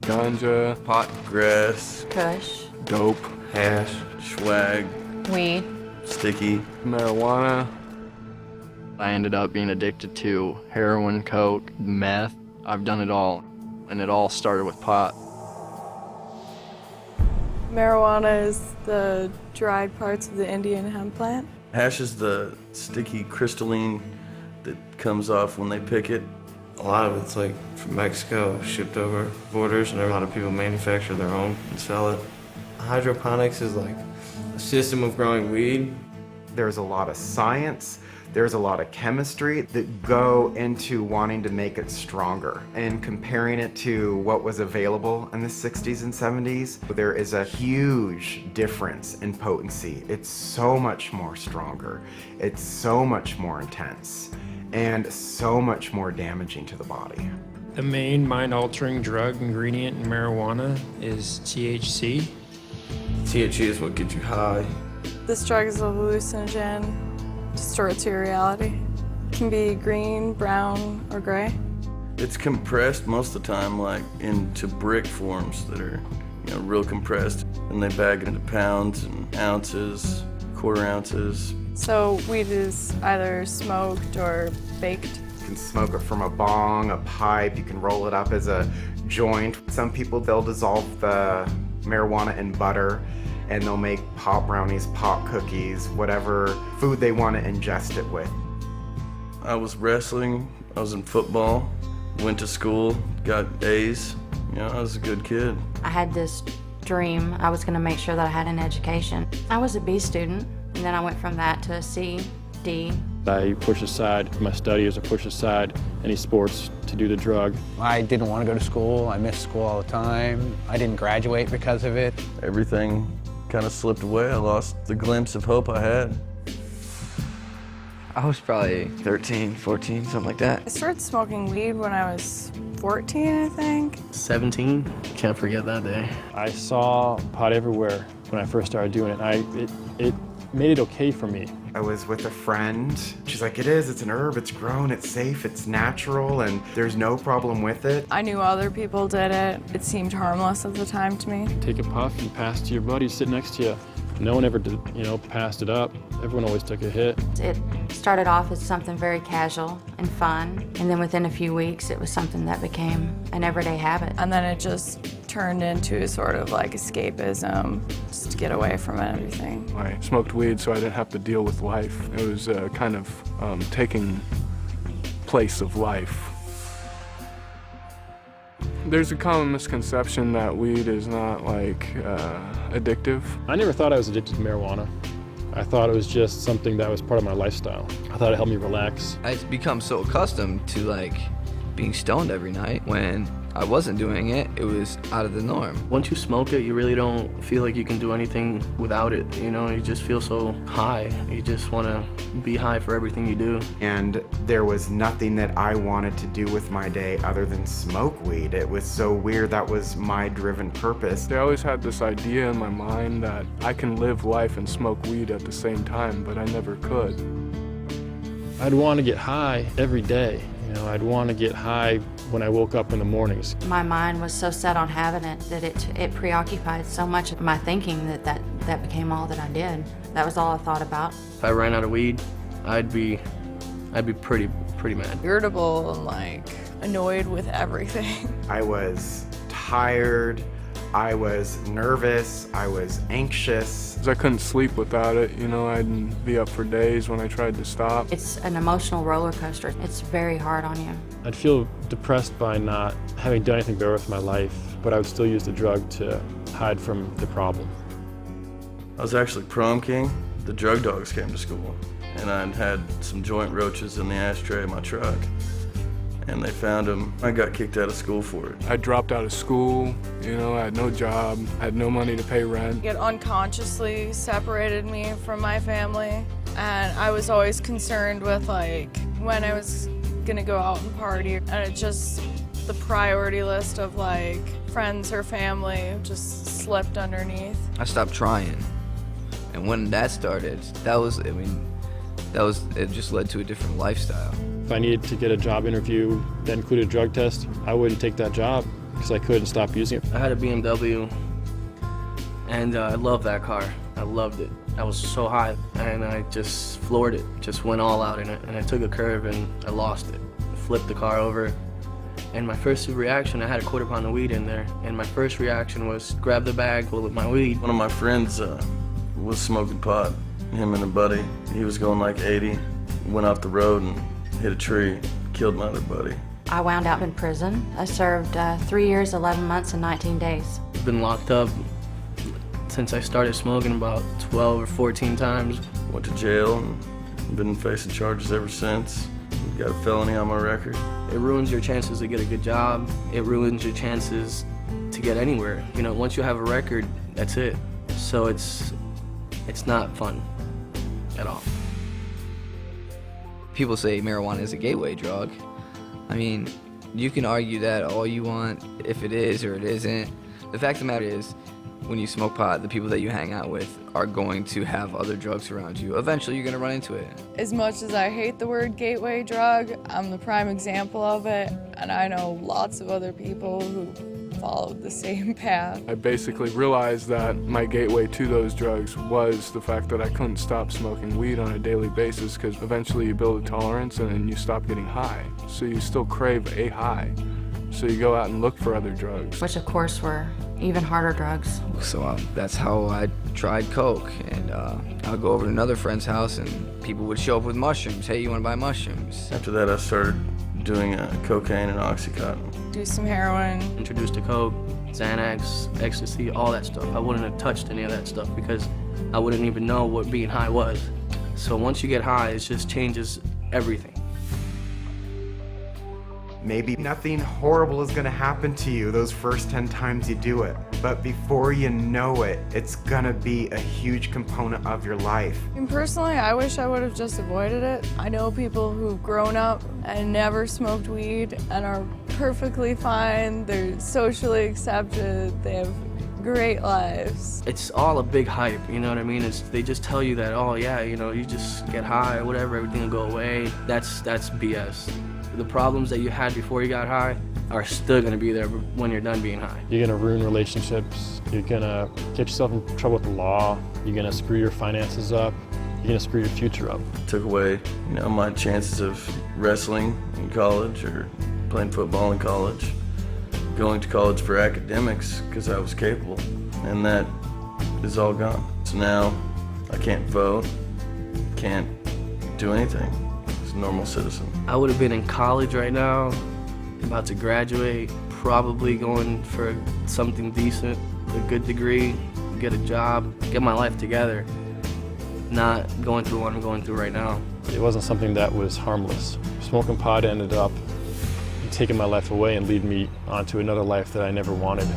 Ganja, pot, grass, Kush, dope, hash, swag, weed. sticky. marijuana. I ended up being addicted to heroin, coke, meth. I've done it all, and it all started with pot. Marijuana is the dried parts of the Indian hemp plant. Hash is the sticky crystalline that comes off when they pick it. A lot of it's like from Mexico, shipped over borders, and a lot of people manufacture their own and sell it. Hydroponics is like a system of growing weed. There's a lot of science, there's a lot of chemistry that go into wanting to make it stronger. And comparing it to what was available in the 60s and 70s, there is a huge difference in potency. It's so much more stronger, it's so much more intense, and so much more damaging to the body. The main mind-altering drug ingredient in marijuana is THC. THC is what gets you high. This drug is a hallucinogen, distorts your reality. It can be green, brown, or gray. It's compressed most of the time, like into brick forms that are, real compressed. And they bag it into pounds and ounces, quarter ounces. So weed is either smoked or baked. You can smoke it from a bong, a pipe, you can roll it up as a joint. Some people, they'll dissolve the marijuana in butter and they'll make pop brownies, pop cookies, whatever food they want to ingest it with. I was wrestling, I was in football, went to school, got A's. I was a good kid. I had this dream. I was going to make sure that I had an education. I was a B student, and then I went from that to a C, D. I push aside my studies or push aside any sports to do the drug. I didn't want to go to school. I missed school all the time. I didn't graduate because of it. Everything kind of slipped away. I lost the glimpse of hope I had. I was probably 13, 14, something like I that. started smoking weed when I was 14, I think. 17, can't forget that day. I saw pot everywhere when I first started doing it. It made it okay for me. I was with a friend. She's like, it's an herb, it's grown, it's safe, it's natural, and there's no problem with it. I knew other people did it. It seemed harmless at the time to me. Take a puff and pass to your buddy sitting next to you. No one ever did, passed it up. Everyone always took a hit. It started off as something very casual and fun, and then within a few weeks it was something that became an everyday habit. And then it just turned into sort of like escapism, just to get away from everything. I smoked weed so I didn't have to deal with life. It was kind of taking place of life. There's a common misconception that weed is not addictive. I never thought I was addicted to marijuana. I thought it was just something that was part of my lifestyle. I thought it helped me relax. I've become so accustomed to being stoned every night. When I wasn't doing it, it was out of the norm. Once you smoke it, you really don't feel like you can do anything without it. You just feel so high. You just want to be high for everything you do. And there was nothing that I wanted to do with my day other than smoke weed. It was so weird. That was my driven purpose. I always had this idea in my mind that I can live life and smoke weed at the same time, but I never could. I'd want to get high every day. I'd want to get high when I woke up in the mornings. My mind was so set on having it that it preoccupied so much of my thinking that became all that I did. That was all I thought about. If I ran out of weed, I'd be pretty mad. Irritable and annoyed with everything. I was tired, I was nervous, I was anxious. I couldn't sleep without it. I'd be up for days when I tried to stop. It's an emotional roller coaster. It's very hard on you. I'd feel depressed by not having done anything better with my life, but I would still use the drug to hide from the problem. I was actually prom king. The drug dogs came to school, and I'd had some joint roaches in the ashtray of my truck. And they found them. I got kicked out of school for it. I dropped out of school, I had no job, I had no money to pay rent. It unconsciously separated me from my family, and I was always concerned with when I was gonna go out and party, and it just, the priority list of friends or family just slipped underneath. I stopped trying, and when that started, it just led to a different lifestyle. If I needed to get a job interview that included a drug test, I wouldn't take that job because I couldn't stop using it. I had a BMW, and I loved that car. I loved it. I was so high, and I just floored it, just went all out in it, and I took a curve and I lost it. Flipped the car over, and my first reaction, I had a quarter pound of weed in there, and my first reaction was grab the bag full of my weed. One of my friends was smoking pot, him and a buddy. He was going like 80, went off the road and hit a tree, killed my other buddy. I wound up in prison. I served 3 years, 11 months, and 19 days. I've been locked up since I started smoking about 12 or 14 times. Went to jail and been facing charges ever since. Got a felony on my record. It ruins your chances to get a good job. It ruins your chances to get anywhere. You know, once you have a record, that's it. So it's not fun at all. People say marijuana is a gateway drug. I mean, you can argue that all you want, if it is or it isn't. The fact of the matter is, when you smoke pot, the people that you hang out with are going to have other drugs around you. Eventually, you're going to run into it. As much as I hate the word gateway drug, I'm the prime example of it, and I know lots of other people who followed the same path. I basically realized that my gateway to those drugs was the fact that I couldn't stop smoking weed on a daily basis, because eventually you build a tolerance and then you stop getting high. So you still crave a high. So you go out and look for other drugs. Which of course were even harder drugs. So that's how I tried coke, and I'll go over to another friend's house and people would show up with mushrooms. Hey, you want to buy mushrooms? After that, I started doing cocaine and Oxycontin. Do some heroin. Introduced to coke, Xanax, ecstasy, all that stuff. I wouldn't have touched any of that stuff because I wouldn't even know what being high was. So once you get high, it just changes everything. Maybe nothing horrible is gonna happen to you those first 10 times you do it, but before you know it, it's gonna be a huge component of your life. And personally, I wish I would have just avoided it. I know people who've grown up and never smoked weed and are perfectly fine. They're socially accepted. They have great lives. It's all a big hype, you know what I mean? They just tell you that, oh yeah, you know, you just get high or whatever, everything will go away. That's BS. The problems that you had before you got high are still gonna be there when you're done being high. You're gonna ruin relationships. You're gonna get yourself in trouble with the law. You're gonna screw your finances up. You're gonna screw your future up. Took away, you know, my chances of wrestling in college or playing football in college, going to college for academics because I was capable, and that is all gone. So now I can't vote, can't do anything as a normal citizen. I would have been in college right now, about to graduate, probably going for something decent, a good degree, get a job, get my life together, not going through what I'm going through right now. It wasn't something that was harmless. Smoking pot ended up taking my life away and leading me onto another life that I never wanted.